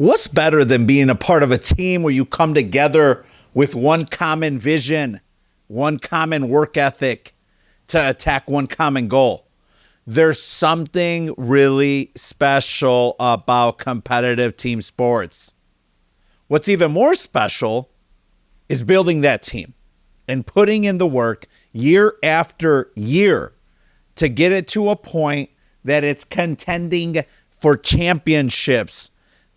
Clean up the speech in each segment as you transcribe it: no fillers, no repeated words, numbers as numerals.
What's better than being a part of a team where you come together with one common vision, one common work ethic to attack one common goal? There's something really special about competitive team sports. What's even more special is building that team and putting in the work year after year to get it to a point that it's contending for championships.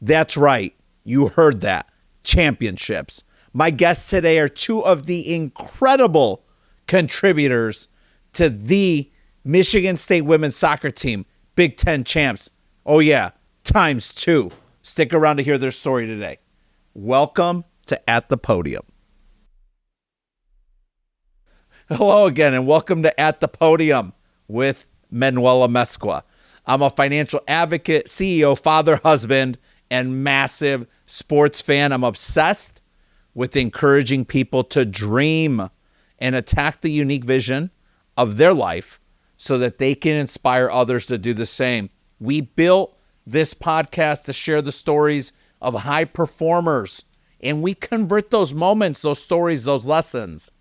That's right. You heard that. Championships. My guests today are two of the incredible contributors to the Michigan State women's soccer team, Big 10 champs. Oh yeah, ×2. Stick around to hear their story today. Welcome to At the Podium. Hello again, and welcome to At the Podium with Manuel Amezcua. I'm a financial advocate, CEO, father, husband, and massive sports fan. I'm obsessed with encouraging people to dream and attack the unique vision of their life so that they can inspire others to do the same. We built this podcast to share the stories of high performers, and we convert those moments, those stories, those lessons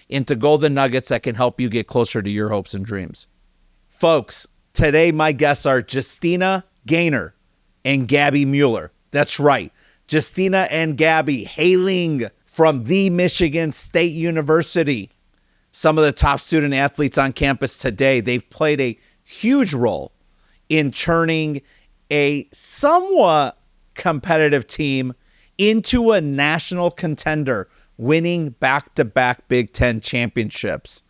into golden nuggets that can help you get closer to your hopes and dreams. Folks, today my guests are Justina Gaynor and Gabby Mueller. That's right, Justina and Gabby, hailing from the Michigan State University. Some of the top student athletes on campus today. They've played a huge role in turning a somewhat competitive team into a national contender, winning back-to-back Big 10 championships.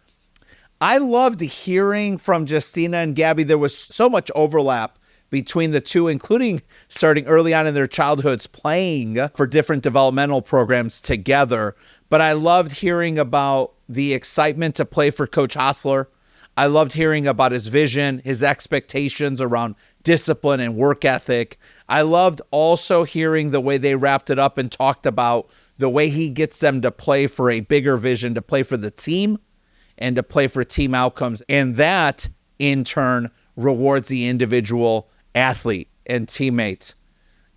I loved hearing from Justina and Gabby. There was so much overlap between the two, including starting early on in their childhoods playing for different developmental programs together. But I loved hearing about the excitement to play for Coach Hostler. I loved hearing about his vision, his expectations around discipline and work ethic. I loved also hearing the way they wrapped it up and talked about the way he gets them to play for a bigger vision, to play for the team and to play for team outcomes. And that, in turn, rewards the individual athlete and teammate.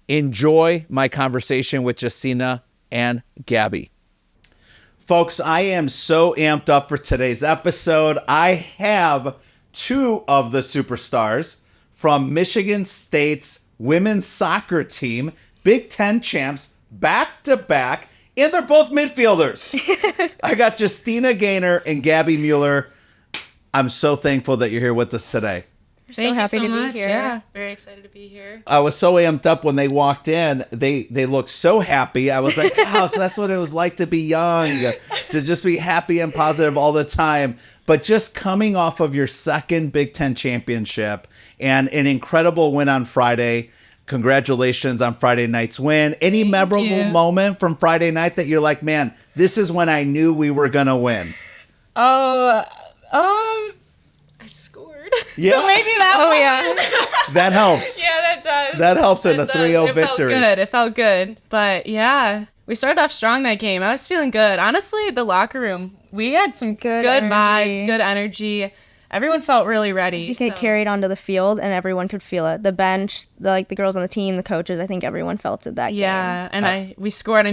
Enjoy my conversation with Justina and Gabby. Folks, I am so amped up for today's episode. I have two of the superstars from Michigan State's women's soccer team, Big 10 champs, back to back, and they're both midfielders. I got Justina Gaynor and Gabby Mueller. I'm so thankful that you're here with us today. Thank you so much. Be here. Yeah, very excited to be here. I was so amped up when they walked in. They looked so happy. I was like, oh, so that's what it was like to be young, to just be happy and positive all the time. But just coming off of your second Big 10 championship and an incredible win on Friday. Congratulations on Friday night's win. Any memorable moment from Friday night that you're like, man, this is when I knew we were going to win? I scored. Yeah. So maybe that one. Yeah. That helps. Yeah, that does. That helps in a 3-0 victory. It felt good. But yeah, we started off strong that game. I was feeling good. Honestly, the locker room, we had some good vibes, good energy. Everyone felt really ready. You get carried onto the field and everyone could feel it. The bench, the girls on the team, the coaches, I think everyone felt it that game. Yeah, and we scored,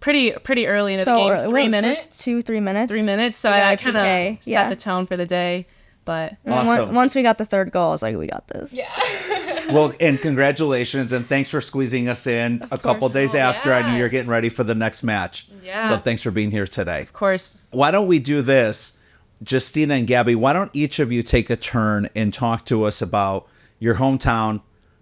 pretty early into the game. Early. 3 minutes? 2-3 minutes. 3 minutes, so I kind of set the tone for the day. But awesome. Once we got the third goal, I was like, we got this. Yeah. Well, and congratulations, and thanks for squeezing us in a couple days after. I knew you're getting ready for the next match. Yeah. So thanks for being here today. Of course. Why don't we do this? Justina and Gabby, why don't each of you take a turn and talk to us about your hometown,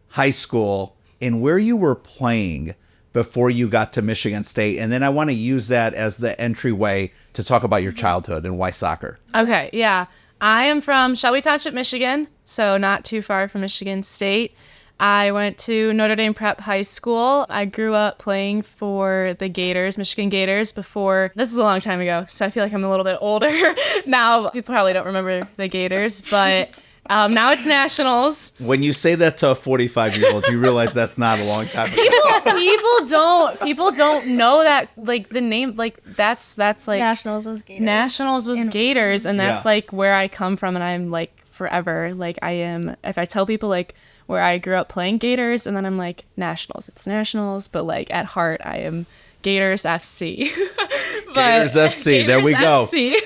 high school, and where you were playing before you got to Michigan State. And then I want to use that as the entryway to talk about your childhood and why soccer. Okay, yeah. I am from Shelby Township, Michigan, so not too far from Michigan State. I went to Notre Dame Prep High School. I grew up playing for the Gators, Michigan Gators, before. This was a long time ago, so I feel like I'm a little bit older now. People probably don't remember the Gators, but now it's Nationals. When you say that to a 45-year-old, you realize that's not a long time ago. People don't know that, like, the name, like, that's like Nationals was Gators. Nationals was Gators, and that's like where I come from, and I'm like forever. Like, I am, if I tell people like where I grew up playing Gators, and then I'm like, Nationals, it's Nationals, but like at heart, I am Gators FC. Gators FC, there we go. FC.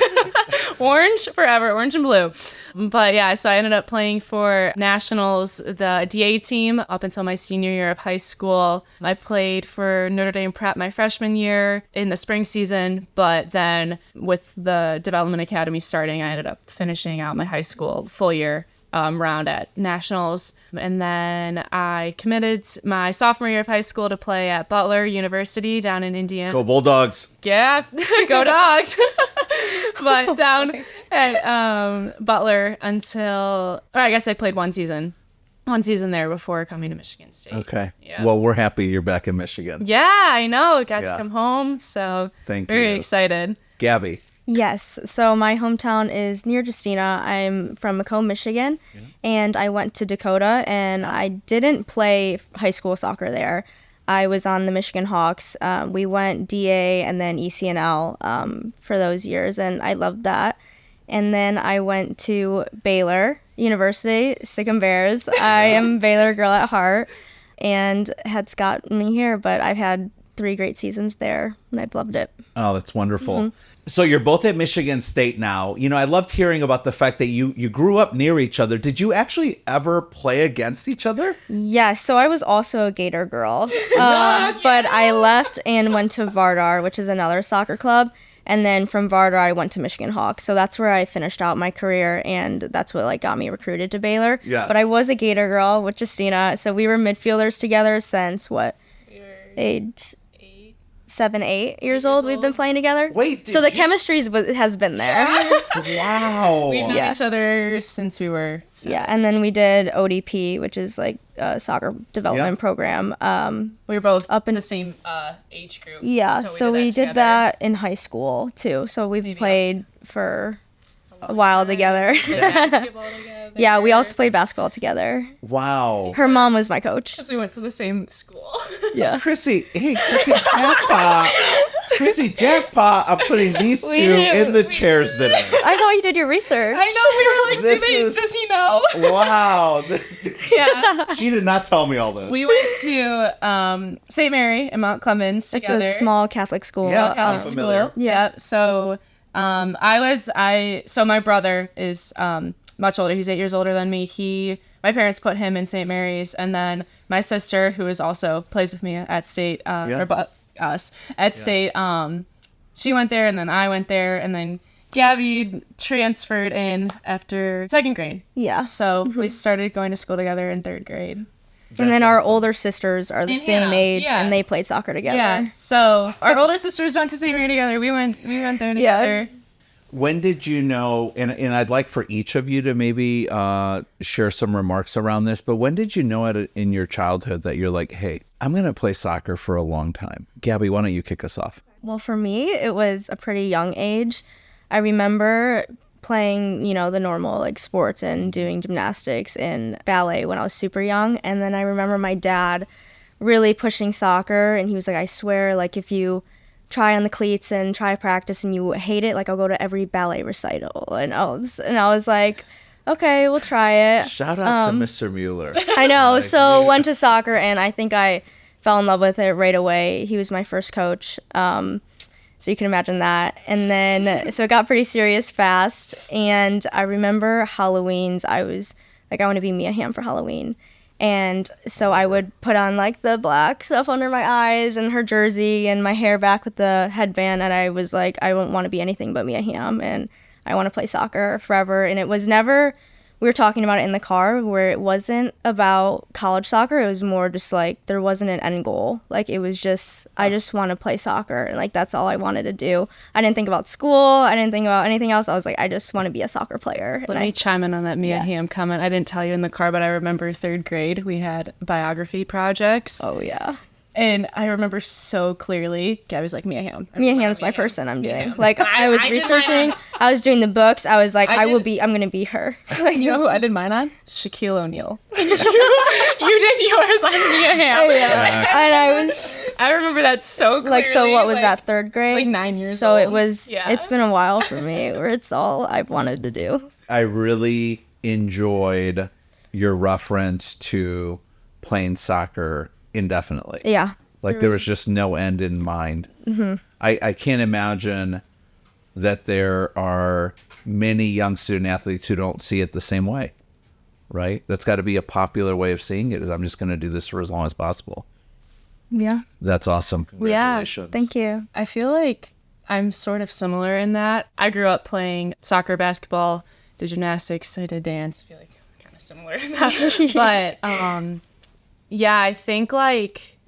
Orange forever, orange and blue. But yeah, so I ended up playing for Nationals, the DA team, up until my senior year of high school. I played for Notre Dame Prep my freshman year in the spring season, but then with the Development Academy starting, I ended up finishing out my high school full year round at Nationals. And then I committed my sophomore year of high school to play at Butler University down in Indiana. Go Bulldogs. Yeah, go Dogs. But down at Butler until, or I guess I played one season there before coming to Michigan State. Okay. Yeah. Well, we're happy you're back in Michigan. Yeah, I know. Got to come home. So Thank very you. excited. Gabby. Yes. So my hometown is near Justina. I'm from Macomb, Michigan, and I went to Dakota, and I didn't play high school soccer there. I was on the Michigan Hawks. We went DA and then ECNL for those years, and I loved that. And then I went to Baylor University, Sick'em Bears. I am a Baylor girl at heart, and it's got me here, but I've had 3 great seasons there, and I've loved it. Oh, that's wonderful. So you're both at Michigan State now. You know, I loved hearing about the fact that you grew up near each other. Did you actually ever play against each other? Yes, so I was also a Gator girl, but I left and went to Vardar, which is another soccer club. And then from Vardar, I went to Michigan Hawks. So that's where I finished out my career, and that's what like got me recruited to Baylor. Yes. But I was a Gator girl with Justina, so we were midfielders together since age 7, 8 years old. We've been playing together. Wait, so the chemistry has been there. Wow. We've known each other since we were 7. Yeah, and then we did ODP, which is like a soccer development program. We were both up in the same age group. Yeah, so we did that in high school too. So we've played for a while together. Played basketball together. Yeah, we also played basketball together. Wow. Her mom was my coach. Because we went to the same school. Yeah. Chrissy, jackpot. Chrissy, jackpot. I'm putting these two in the chairs today. I know you did your research. I know, we were like, does he know? Wow. Yeah. She did not tell me all this. We went to St. Mary in Mount Clemens together. It's a small Catholic school. Yeah, Catholic I'm school. familiar. Yeah. So so my brother is much older. He's 8 years older than me. My parents put him in St. Mary's, and then my sister, who is also plays with me at State, State, she went there, and then I went there, and then Gabby transferred in after 2nd grade. Yeah. So we started going to school together in 3rd grade. And then our older sisters are the same age, and they played soccer together. Yeah. So our older sisters went to St. Mary together. We went there together. Yeah. When did you know, and I'd like for each of you to maybe share some remarks around this, but when did you know in your childhood that you're like, hey, I'm going to play soccer for a long time? Gabby, why don't you kick us off? Well, for me, it was a pretty young age. I remember playing, the normal like sports and doing gymnastics and ballet when I was super young. And then I remember my dad really pushing soccer, and he was like, I swear, like if you try on the cleats and try practice and you hate it, like I'll go to every ballet recital. And I was like, okay, we'll try it. Shout out to Mr. Mueller. I know. So went to soccer, and I think I fell in love with it right away. He was my first coach. So you can imagine that. And then, so it got pretty serious fast. And I remember Halloweens, I was like, I want to be Mia Hamm for Halloween. And so I would put on like the black stuff under my eyes and her jersey and my hair back with the headband. And I was like, I don't want to be anything but Mia Hamm, and I want to play soccer forever. And it was never, we were talking about it in the car, where it wasn't about college soccer. It was more just like, there wasn't an end goal. Like it was just, I just want to play soccer. And like, that's all I wanted to do. I didn't think about school. I didn't think about anything else. I was like, I just want to be a soccer player. Let me chime in on that Mia Hamm comment. I didn't tell you in the car, but I remember 3rd grade, we had biography projects. Oh yeah. And I remember so clearly, Gabby was like, Mia Hamm. Mia Hamm's my person I'm doing. Like, I was researching, I was doing the books, I was like, I'm going to be her. You know who I did mine on? Shaquille O'Neal. You did yours on Mia Hamm. And I remember that so clearly. Like, so what was that, 3rd grade? Like 9 years so old. So it was, it's been a while for me, where it's all I've wanted to do. I really enjoyed your reference to playing soccer indefinitely. Yeah. Like there was just no end in mind. Mm-hmm. I can't imagine that there are many young student athletes who don't see it the same way, right? That's got to be a popular way of seeing it, is I'm just going to do this for as long as possible. Yeah. That's awesome. Congratulations. Yeah. Thank you. I feel like I'm sort of similar in that. I grew up playing soccer, basketball, did gymnastics, I did dance. I feel like I'm kind of similar in that. But yeah, I think like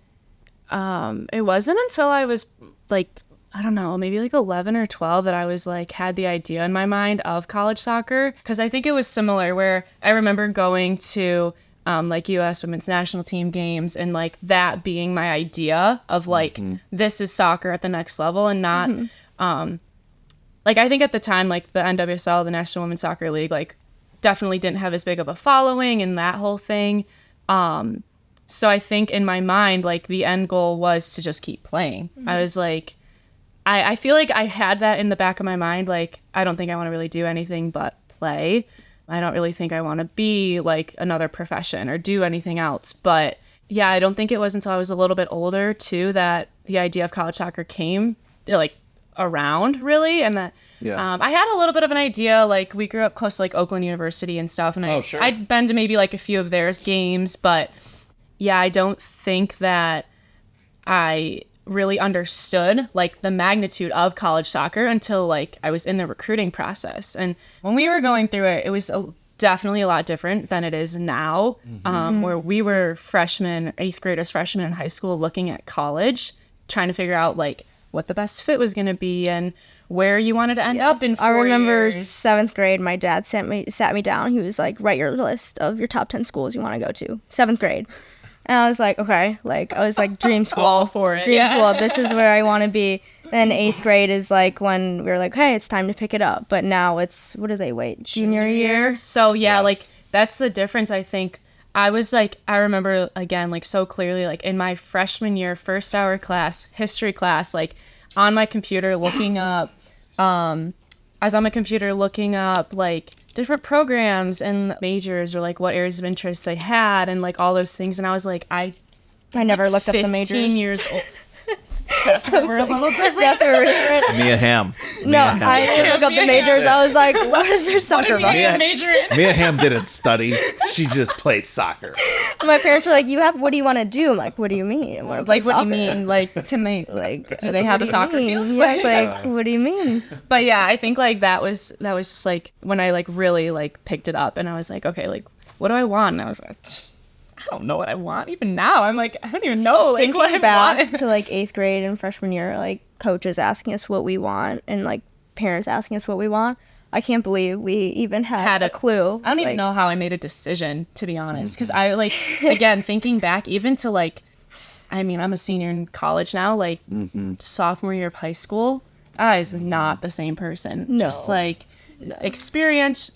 it wasn't until I was like, I don't know, maybe like 11 or 12 that I was like, had the idea in my mind of college soccer. Because I think it was similar where I remember going to like U.S. women's national team games and like that being my idea of like, this is soccer at the next level and not, like I think at the time, like the NWSL, the National Women's Soccer League, like definitely didn't have as big of a following and that whole thing. So I think in my mind, like the end goal was to just keep playing. I was like, I feel like I had that in the back of my mind. Like, I don't think I want to really do anything but play. I don't really think I want to be like another profession or do anything else. But yeah, I don't think it was until I was a little bit older too that the idea of college soccer came like around really. And that I had a little bit of an idea. Like we grew up close to like Oakland University and stuff. And I'd been to maybe like a few of their games. But yeah, I don't think that I really understood like the magnitude of college soccer until like I was in the recruiting process. And when we were going through it, it was definitely a lot different than it is now, where we were freshmen, 8th graders, freshmen in high school, looking at college, trying to figure out like what the best fit was going to be and where you wanted to end up in 4 years. I remember 7th grade, my dad sat me down. He was like, write your list of your top 10 schools you want to go to. 7th grade. And I was like, okay, like I was like dream school. All for it. Dream school. This is where I want to be. Then 8th grade is like when we were like, hey, it's time to pick it up. But now it's, what do they wait? Junior year? So yeah, like that's the difference. I think I was like, I remember again, like so clearly, like in my freshman year, first hour class, history class, like on my computer looking up, I was on my computer looking up like different programs and majors or like what areas of interest they had and like all those things. And I was like, I never looked up the majors. 15 years old. That's where we're a little different. That's where we're different. Mia Hamm. I didn't look up the majors. I was like, what is their soccer Mia major in? Mia Hamm didn't study. She just played soccer. My parents were like, what do you want to do? I'm like, what do you mean? Like, what do you mean? Like, can they, like, do they have a soccer field? Yeah, it's like, what do you mean? But yeah, I think like that was just like when I like really like picked it up and I was like, okay, like, what do I want? And I was like, I don't know what I want. Even now, I'm like, I don't even know like what I back want. to like 8th grade and freshman year, like coaches asking us what we want and like parents asking us what we want. I can't believe we even had a clue. I don't even know how I made a decision, to be honest, because I like again thinking back even to like, I mean, I'm a senior in college now, like sophomore year of high school. I was not the same person. No. Just like experience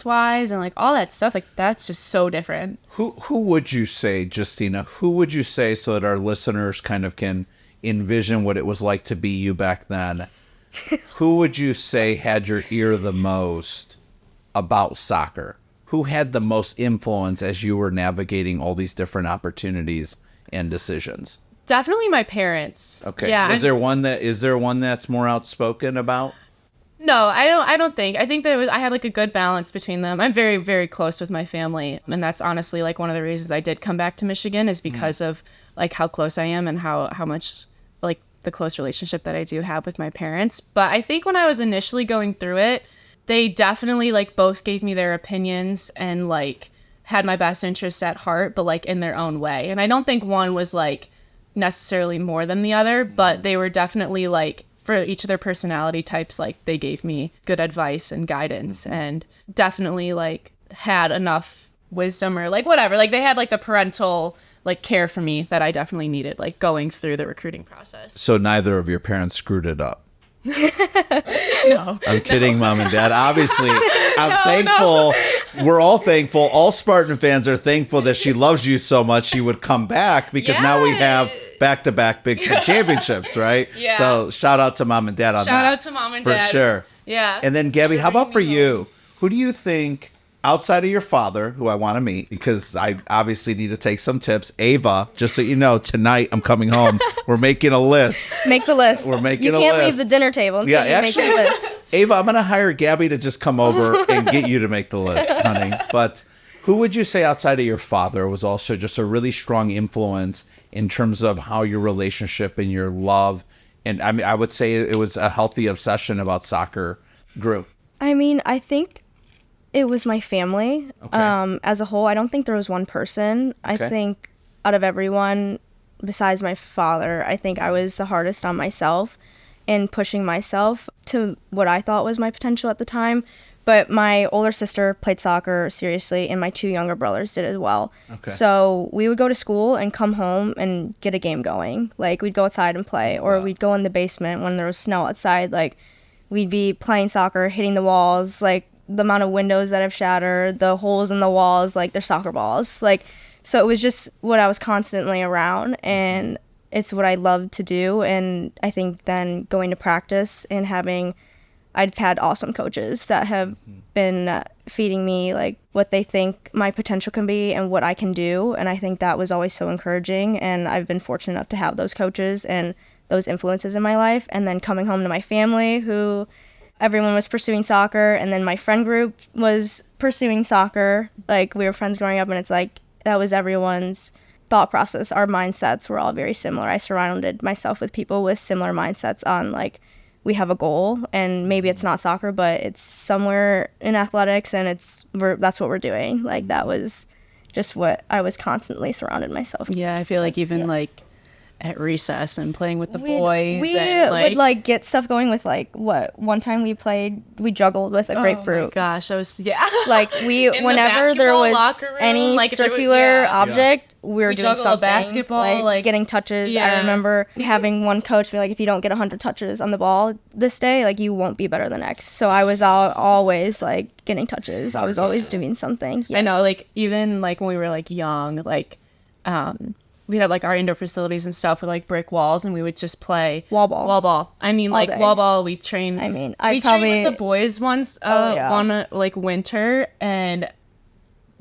wise and like all that stuff, like that's just so different. Who would you say, Justina, who would you say, so that our listeners kind of can envision what it was like to be you back then, who would you say had your ear the most about soccer? Who had the most influence as you were navigating all these different opportunities and decisions? Definitely my parents. Okay. Yeah. Is there one that's more outspoken about? No, I don't think. I think I had like a good balance between them. I'm very, very close with my family. And that's honestly like one of the reasons I did come back to Michigan is because of like how close I am and how much like the close relationship that I do have with my parents. But I think when I was initially going through it, they definitely like both gave me their opinions and like had my best interests at heart, but like in their own way. And I don't think one was like necessarily more than the other, but they were definitely like, for each of their personality types, like they gave me good advice and guidance and definitely like had enough wisdom or like whatever, like they had like the parental like care for me that I definitely needed like going through the recruiting process. So neither of your parents screwed it up? No. I'm kidding, Mom and Dad. Obviously, I'm thankful. No. We're all thankful. All Spartan fans are thankful that she loves you so much she would come back, because now we have back-to-back Big 10 championships, right? Yeah. So shout out to Mom and Dad on that. Shout out to Mom and Dad. For sure. Yeah. And then, Gabby, how about for you? Who do you think outside of your father, who I want to meet because I obviously need to take some tips, Ava, just so you know, tonight I'm coming home. We're making a list. Make the list. We're making a list. You can't leave the dinner table until you make the list. Ava, I'm going to hire Gabby to just come over and get you to make the list, honey. But who would you say outside of your father was also just a really strong influence in terms of how your relationship and your love, and I mean, I would say it was a healthy obsession about soccer grew? I mean, I think it was my family. Okay. As a whole, I don't think there was one person. I think out of everyone besides my father, I think I was the hardest on myself and pushing myself to what I thought was my potential at the time. But my older sister played soccer seriously, and my 2 younger brothers did as well. Okay. So we would go to school and come home and get a game going. Like, we'd go outside and play, or we'd go in the basement when there was snow outside. Like, we'd be playing soccer, hitting the walls, like, the amount of windows that have shattered, the holes in the walls, like, they're soccer balls. Like, so it was just what I was constantly around, and it's what I loved to do. And I think then going to practice and I've had awesome coaches that have been feeding me like what they think my potential can be and what I can do. And I think that was always so encouraging. And I've been fortunate enough to have those coaches and those influences in my life. And then coming home to my family, who everyone was pursuing soccer. And then my friend group was pursuing soccer. Like, we were friends growing up, and it's like that was everyone's thought process. Our mindsets were all very similar. I surrounded myself with people with similar mindsets on like, we have a goal, and maybe it's not soccer, but it's somewhere in athletics, and that's what we're doing. Like, that was just what I was constantly surrounded myself. Yeah, I feel like even like at recess and playing with the boys. We and, would like get stuff going with like one time we juggled with a grapefruit. Oh my gosh, I was like whenever there was any like circular object, we were doing something. Basketball, like getting touches. I remember having one coach be like, if you don't get 100 touches on the ball this day, like you won't be better the next. So I was always like getting touches. I was always doing something. Yes. I know, like even like when we were like young, like we'd have like our indoor facilities and stuff with like brick walls, and we would just play wall ball. I mean, like wall ball. We trained. I mean, we trained with the boys once one like winter, and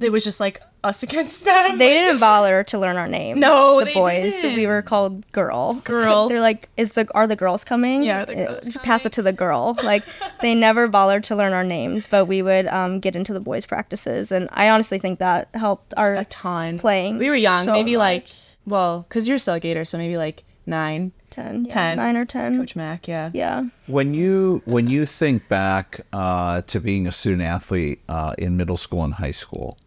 it was just like us against them. They didn't bother to learn our names. No, the boys. Didn't. So we were called girl. They're like, are the girls coming? Yeah, the girls coming. Pass it to the girl. Like, they never bothered to learn our names, but we would get into the boys' practices, and I honestly think that helped a ton playing. We were young, so maybe much. Like. Well, because you're still a Gator, so maybe like 9, 10. 9 or 10. Coach Mac, yeah. Yeah. When you think back to being a student athlete in middle school and high school,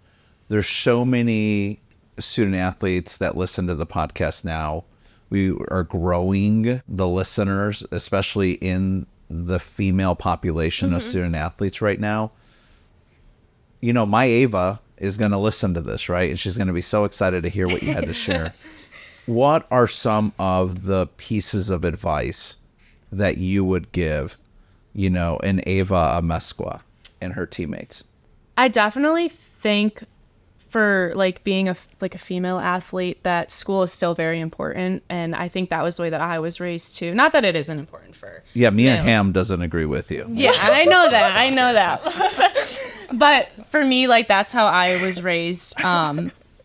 there's so many student athletes that listen to the podcast now. We are growing the listeners, especially in the female population of student athletes right now. You know, my Ava is going to listen to this, right? And she's going to be so excited to hear what you had to share. What are some of the pieces of advice that you would give, you know, an Ava Amezcua and her teammates? I definitely think for like being a female athlete that school is still very important, and I think that was the way that I was raised too. Not that it isn't important for Mia Hamm doesn't agree with you. Yeah, I know that. But for me, like, that's how I was raised.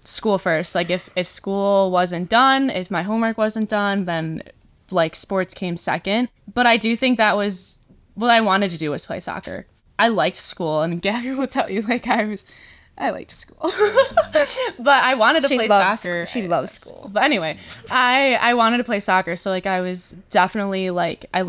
School first. Like, if school wasn't done, if my homework wasn't done, then like sports came second. But I do think that was what I wanted to do, was play soccer. I liked school, and Gabby will tell you, like, I liked school. But I wanted to play soccer. She loves school. But anyway, I wanted to play soccer. So like I was definitely like, I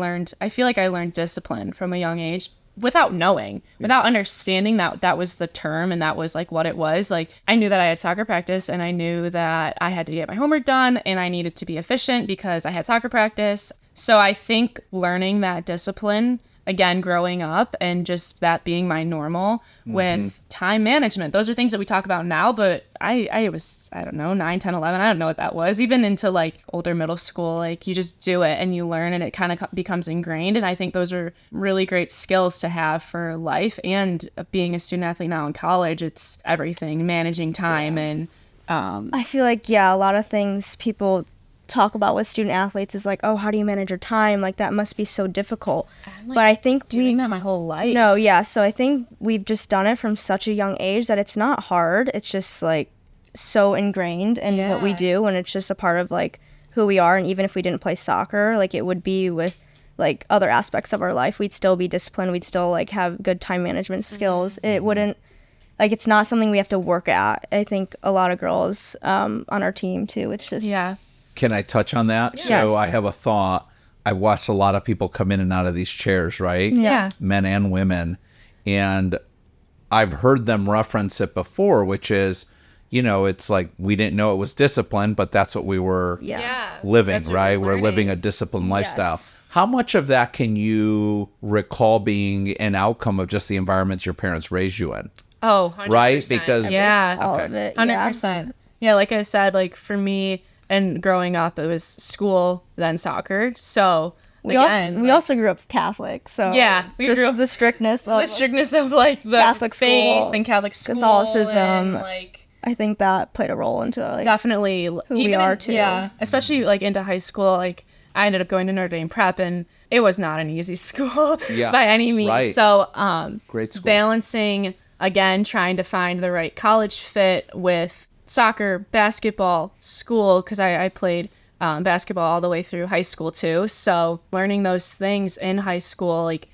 feel like I learned discipline from a young age without understanding that was the term and that was like what it was. Like, I knew that I had soccer practice, and I knew that I had to get my homework done, and I needed to be efficient because I had soccer practice. So I think learning that discipline, again, growing up, and just that being my normal with time management. Those are things that we talk about now, but I was, I don't know, 9, 10, 11. I don't know what that was. Even into like older middle school, like you just do it and you learn, and it kind of becomes ingrained. And I think those are really great skills to have for life, and being a student athlete now in college. It's everything, managing time. And I feel like, a lot of things people talk about with student athletes is like, oh, how do you manage your time? Like, that must be so difficult. I'm, like, but I think doing that my whole life. No, yeah. So I think we've just done it from such a young age that it's not hard. It's just like so ingrained in what we do, and it's just a part of like who we are. And even if we didn't play soccer, like it would be with like other aspects of our life, we'd still be disciplined. We'd still like have good time management skills. It wouldn't, like, it's not something we have to work at. I think a lot of girls on our team too. It's just Can I touch on that? Yes. So I have a thought. I've watched a lot of people come in and out of these chairs, right? Yeah. Men and women. And I've heard them reference it before, which is, you know, it's like we didn't know it was discipline, but that's what we were living, That's what right? we're We're learning. living a disciplined lifestyle. Yes. How much of that can you recall being an outcome of just the environments your parents raised you in? Oh, 100%. Right? Because all of it. 100%. Yeah, like I said, like for me and growing up, it was school, then soccer. So We again, also grew up Catholic, so we just grew up the strictness of the strictness of like the Catholic faith school, and Catholic school, Catholicism. and, like I think that played a role into like definitely who we are too. Yeah, especially like into high school. Like I ended up going to Notre Dame Prep, and it was not an easy school by any means. Right. So great school. balancing again, trying to find the right college fit with soccer, basketball, school, because I played basketball all the way through high school too. So learning those things in high school, like,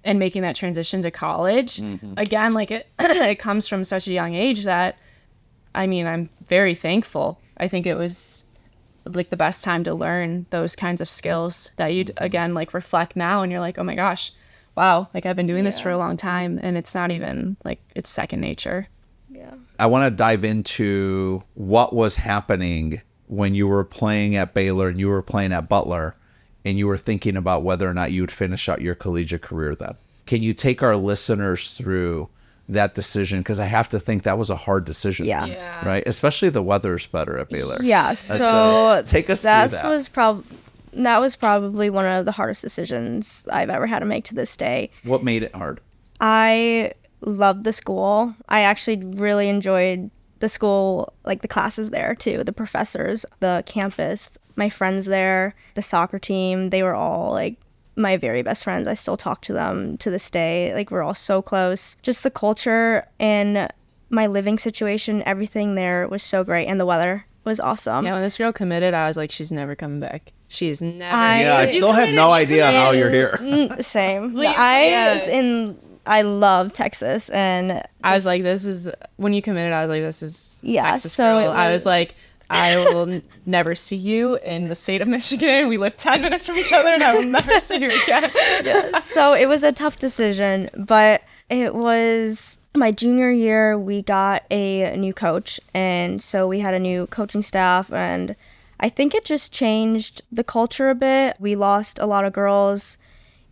and making that transition to college, again, like it comes from such a young age that, I mean, I'm very thankful. I think it was like the best time to learn those kinds of skills that you'd again like reflect now, and you're like, oh my gosh, wow, like I've been doing this for a long time, and it's not even like it's second nature. Yeah. I want to dive into what was happening when you were playing at Baylor and you were playing at Butler and you were thinking about whether or not you would finish out your collegiate career then. Can you take our listeners through that decision? Because I have to think that was a hard decision. Yeah. Right? Especially the weather's better at Baylor. Yeah. So take us through that. That was probably one of the hardest decisions I've ever had to make to this day. What made it hard? I loved the school. I actually really enjoyed the school, like the classes there too, the professors, the campus, my friends there, the soccer team. They were all like my very best friends. I still talk to them to this day. Like, we're all so close. Just the culture and my living situation, everything there was so great, and the weather was awesome. Yeah, when this girl committed, I was like, she's never coming back. She's never. I still have no idea how you're here. Same. Like, I love Texas, and I was like, this is, when you committed, I was like, this is Texas so girl. I was like, I will never see you in the state of Michigan. We live 10 minutes from each other, and I will never see you again. So it was a tough decision, but it was my junior year. We got a new coach, and so we had a new coaching staff, and I think it just changed the culture a bit. We lost a lot of girls,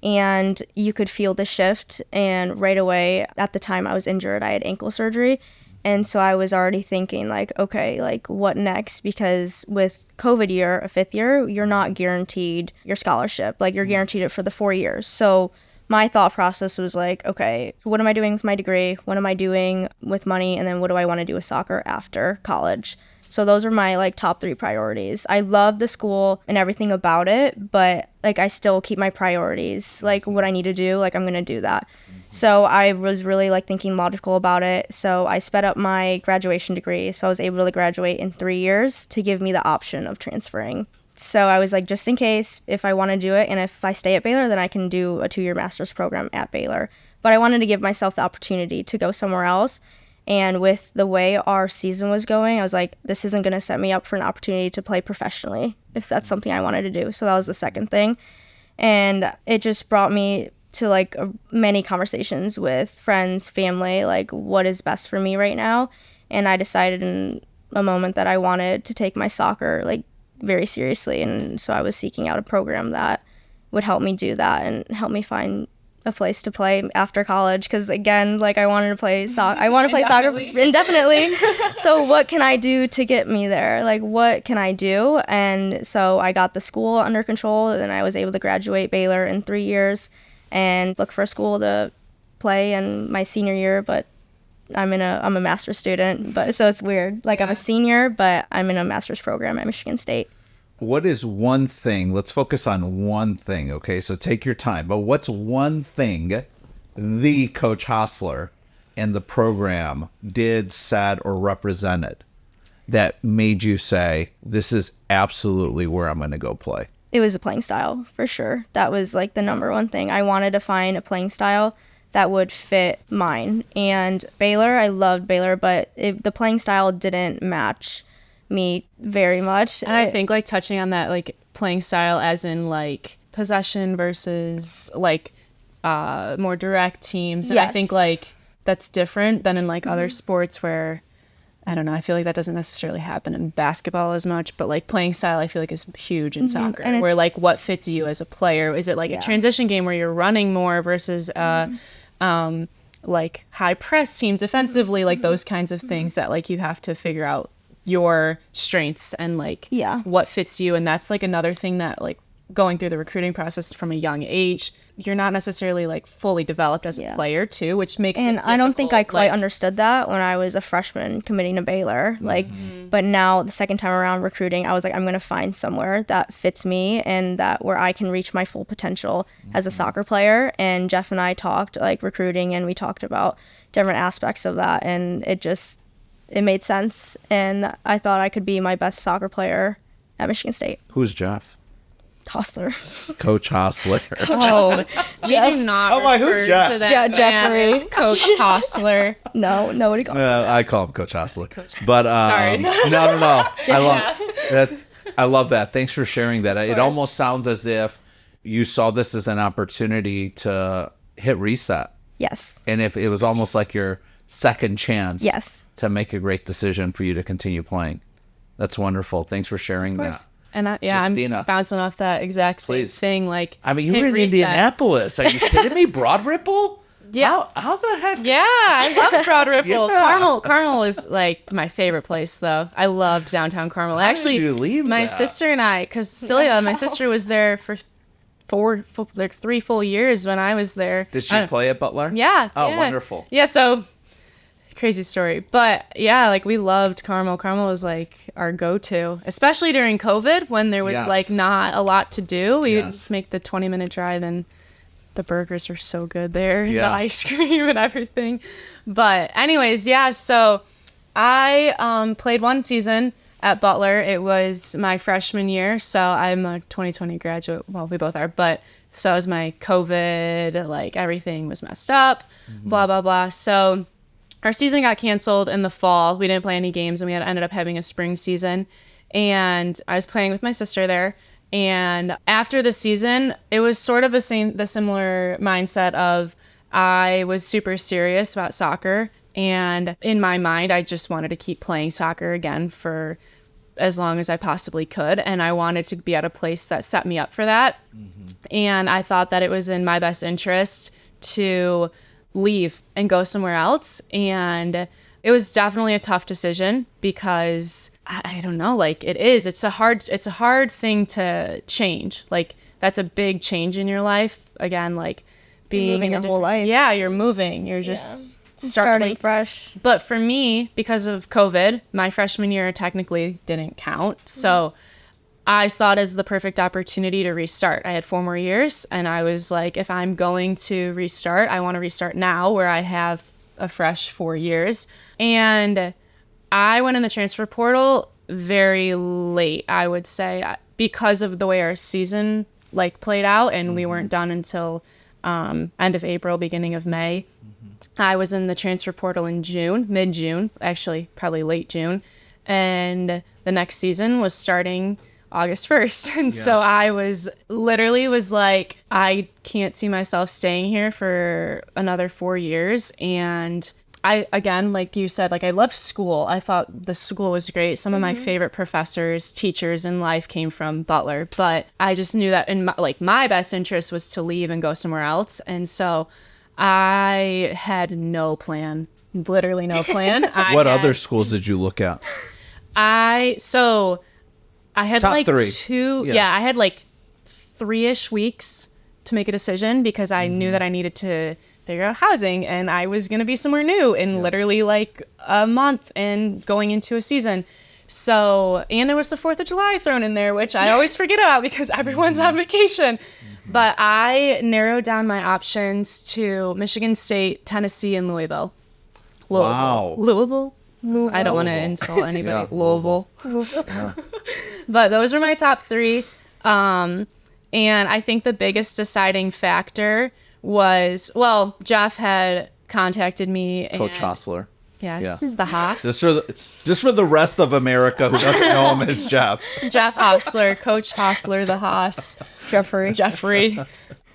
and you could feel the shift. And right away, at the time I was injured, I had ankle surgery. And so I was already thinking, like, okay, like, what next? Because with COVID year, a fifth year, you're not guaranteed your scholarship. Like, you're guaranteed it for the 4 years. So my thought process was like, okay, what am I doing with my degree? What am I doing with money? And then what do I want to do with soccer after college? So those are my, like, top 3 priorities. I love the school and everything about it, but, like, I still keep my priorities. Like, what I need to do, like, I'm going to do that. So I was really, like, thinking logical about it. So I sped up my graduation degree. So I was able to graduate in 3 years to give me the option of transferring. So I was like, just in case, if I want to do it, and if I stay at Baylor, then I can do a 2-year master's program at Baylor. But I wanted to give myself the opportunity to go somewhere else. And with the way our season was going, I was like, this isn't going to set me up for an opportunity to play professionally, if that's something I wanted to do. So that was the second thing. And it just brought me to, like, many conversations with friends, family, like, what is best for me right now. And I decided in a moment that I wanted to take my soccer, like, very seriously. And so I was seeking out a program that would help me do that and help me find a place to play after college, because again, like, I wanted to play soccer. I want to play soccer indefinitely. So what can I do to get me there? Like, what can I do? And so I got the school under control, and I was able to graduate Baylor in 3 years and look for a school to play in my senior year. But I'm a master's student, but so it's weird. Like, I'm a senior, but I'm in a master's program at Michigan State. what is one thing? Let's focus on one thing, okay? So take your time. But what's one thing the Coach Hostler and the program did, said, or represented that made you say, this is absolutely where I'm going to go play? It was a playing style, for sure. That was like the number one thing. I wanted to find a playing style that would fit mine. And Baylor, I loved Baylor, but the playing style didn't match me very much. And I think like touching on that, like playing style as in like possession versus like more direct teams. And I think like that's different than in like other sports where, I don't know, I feel like that doesn't necessarily happen in basketball as much, but like playing style I feel like is huge in soccer, and where like what fits you as a player. Is it like a transition game where you're running more versus like high press team defensively, like those kinds of things that like you have to figure out your strengths and like what fits you. And that's like another thing that like going through the recruiting process from a young age, you're not necessarily like fully developed as a player too, which makes it difficult. I don't think I quite understood that when I was a freshman committing to Baylor. Like, but now the second time around recruiting, I was like, I'm going to find somewhere that fits me and that where I can reach my full potential as a soccer player. And Jeff and I talked like recruiting, and we talked about different aspects of that, and it made sense. And I thought I could be my best soccer player at Michigan State. Who's Jeff? Hostler. Coach Hostler. Oh, we do not refer to that Jeffrey. as Coach Hostler. No, nobody calls him. I call him Coach Hostler. But Sorry. No. I love that. Thanks for sharing that. It almost sounds as if you saw this as an opportunity to hit reset. Yes. And if it was almost like your second chance to make a great decision for you to continue playing. That's wonderful. Thanks for sharing that. And Justina. I'm bouncing off that exact same thing. Like, I mean, you were in Indianapolis. Are you kidding me? Broad Ripple? Yeah. How the heck? Yeah, I love Broad Ripple. Yeah. Carmel is like my favorite place, though. I loved downtown Carmel. Actually, did you leave my that? sister and I, because Celia, my sister was there for 3 full years when I was there. Did she play at Butler? Yeah. Oh, yeah. wonderful. Yeah, so crazy story. But yeah, like we loved Carmel. Carmel was like our go-to, especially during COVID when there was like not a lot to do. We'd make the 20-minute drive, and the burgers are so good there, the ice cream and everything. But anyways, so I played one season at Butler. It was my freshman year, so I'm a 2020 graduate. Well, we both are, but so was my COVID, like everything was messed up, blah, blah, blah. So our season got canceled in the fall. We didn't play any games, and we ended up having a spring season. And I was playing with my sister there. And after the season, it was sort of the similar mindset of I was super serious about soccer. And in my mind, I just wanted to keep playing soccer again for as long as I possibly could. And I wanted to be at a place that set me up for that. And I thought that it was in my best interest to leave and go somewhere else. And it was definitely a tough decision because I don't know, like it's a hard thing to change. Like that's a big change in your life. Again, like moving your whole life. Yeah, you're moving. You're just starting fresh. But for me, because of COVID, my freshman year technically didn't count. So I saw it as the perfect opportunity to restart. I had 4 more years, and I was like, if I'm going to restart, I want to restart now where I have a fresh 4 years. And I went in the transfer portal very late, I would say, because of the way our season like played out, and we weren't done until end of April, beginning of May. I was in the transfer portal in June, mid-June, actually probably late June. And the next season was starting August 1st. And so I was like, I can't see myself staying here for another 4 years. And I, again, like you said, like I loved school. I thought the school was great. Some of my favorite professors, teachers in life came from Butler, but I just knew that in my best interest was to leave and go somewhere else. And so I had no plan, literally no plan. What other schools did you look at? I had Top like 3. 2. Yeah, I had like 3-ish weeks to make a decision because I knew that I needed to figure out housing, and I was going to be somewhere new in literally like a month and going into a season. So, and there was the 4th of July thrown in there, which I always forget about because everyone's on vacation. But I narrowed down my options to Michigan State, Tennessee, and Louisville. Wow. Louisville? I don't want to insult anybody. Yeah. Louisville. Yeah. But those were my top 3. And I think the biggest deciding factor was, well, Jeff had contacted me. Coach Hostler. Yes, Yeah. the Haas. Just for the rest of America who doesn't know him as Jeff. Jeff Hostler, Coach Hostler, the Haas. Jeffrey.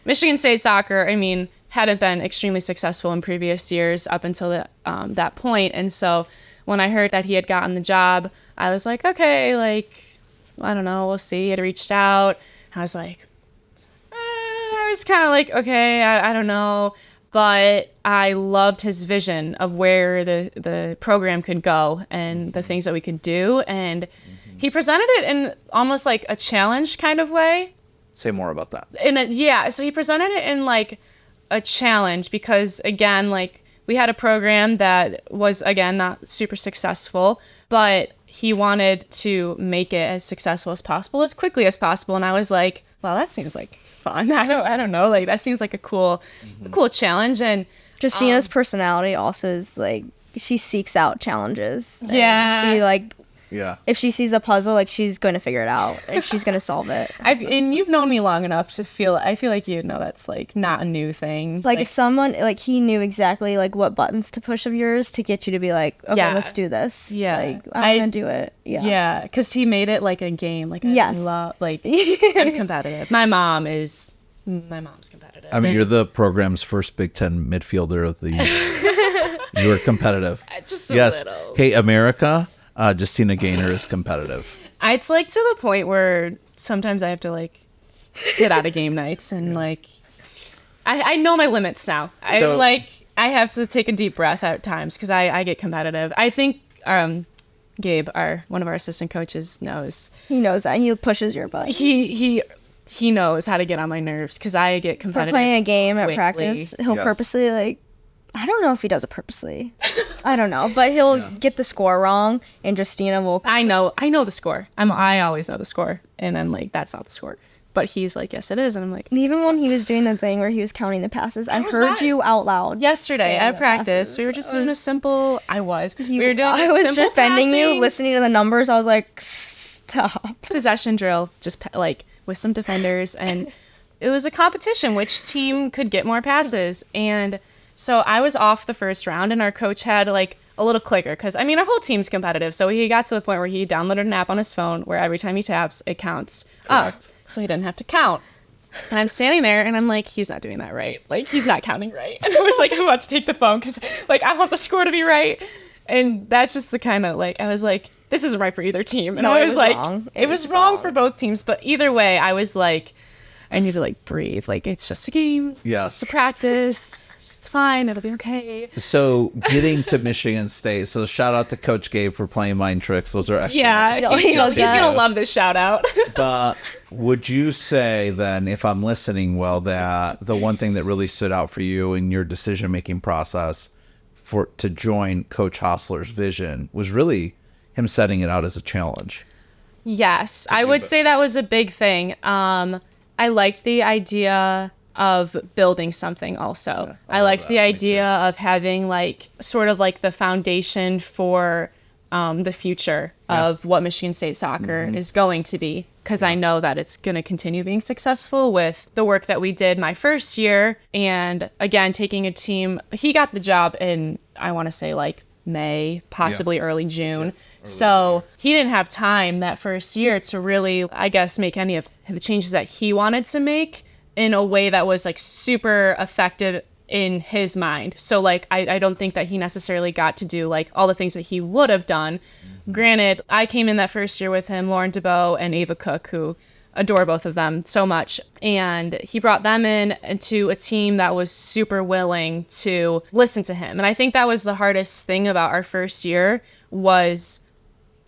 Michigan State soccer, I mean, hadn't been extremely successful in previous years up until that point. And so when I heard that he had gotten the job, I was like, okay, like, I don't know, we'll see. He had reached out. I was like, I was kind of like, okay, I don't know. But I loved his vision of where the program could go and the things that we could do. And he presented it in almost like a challenge kind of way. Say more about that. So he presented it in like a challenge because, again, like we had a program that was, again, not super successful, but he wanted to make it as successful as possible, as quickly as possible. And I was like, well, that seems like fun. I don't know. Like that seems like a cool challenge. And Christina's personality also is like, she seeks out challenges. And Yeah. she like, Yeah. if she sees a puzzle, like she's going to figure it out. Like she's going to solve it. and you've known me long enough to I feel like you know that's like not a new thing. Like if someone, like he knew exactly like what buttons to push of yours to get you to be like, okay, Yeah. let's do this. Yeah. Like I'm going to do it. Yeah. Yeah, because he made it like a game. Like Yes. I love, like I'm competitive. My mom's competitive. I mean, you're the program's first Big 10 midfielder of the year. You're competitive. Just a Yes. little. Hey, America, Justina Gaynor is competitive. It's like to the point where sometimes I have to like sit out of game nights and like I know my limits now. I have to take a deep breath at times because I get competitive. I think Gabe, one of our assistant coaches, knows. He knows that. He pushes your buttons. He knows how to get on my nerves because I get For competitive. playing a game at quickly. practice, he'll Yes. purposely like, I don't know if he does it purposely. I don't know, but he'll get the score wrong, and Justina will. I know the score. I always know the score, and I'm like, that's not the score. But he's like, yes, it is, and I'm like, Even when he was doing the thing where he was counting the passes, I was heard not- you out loud. yesterday saying at the practice, passes. we were just doing a simple. We were doing. I a was simple defending you, passing listening to the numbers. I was like, stop. possession drill, just like with some defenders, and it was a competition which team could get more passes. And so I was off the first round, and our coach had like a little clicker because I mean our whole team's competitive. So he got to the point where he downloaded an app on his phone where every time he taps, it counts up, so he didn't have to count. And I'm standing there and I'm like, he's not doing that right. Like, he's not counting right. And I was like, I'm about to take the phone because, like, I want the score to be right. And that's just the kind of, like, I was like, this isn't right for either team. And No, I it was was like, wrong. it was wrong for both teams. But either way, I was like, I need to, like, breathe. Like, it's just a game. Yes. It's just a practice. It's fine. It'll be okay. So getting to Michigan State. So shout out to Coach Gabe for playing mind tricks. Those are excellent. Yeah. No, he knows He's that. going to love this shout out. But would you say then, if I'm listening well, that the one thing that really stood out for you in your decision-making process to join Coach Hostler's vision was really him setting it out as a challenge? Yes, I would say that was a big thing. I liked the idea of building something also. I liked the idea of having like sort of like the foundation for the future of what Michigan State soccer is going to be, because I know that it's going to continue being successful with the work that we did my first year. And again, taking a team, he got the job in, I want to say like May, possibly early June. So he didn't have time that first year to really, I guess, make any of the changes that he wanted to make in a way that was like super effective in his mind. So like, I don't think that he necessarily got to do like all the things that he would have done. Granted, I came in that first year with him, Lauren DeBow and Ava Cook, who adore both of them so much. And he brought them in into a team that was super willing to listen to him. And I think that was the hardest thing about our first year was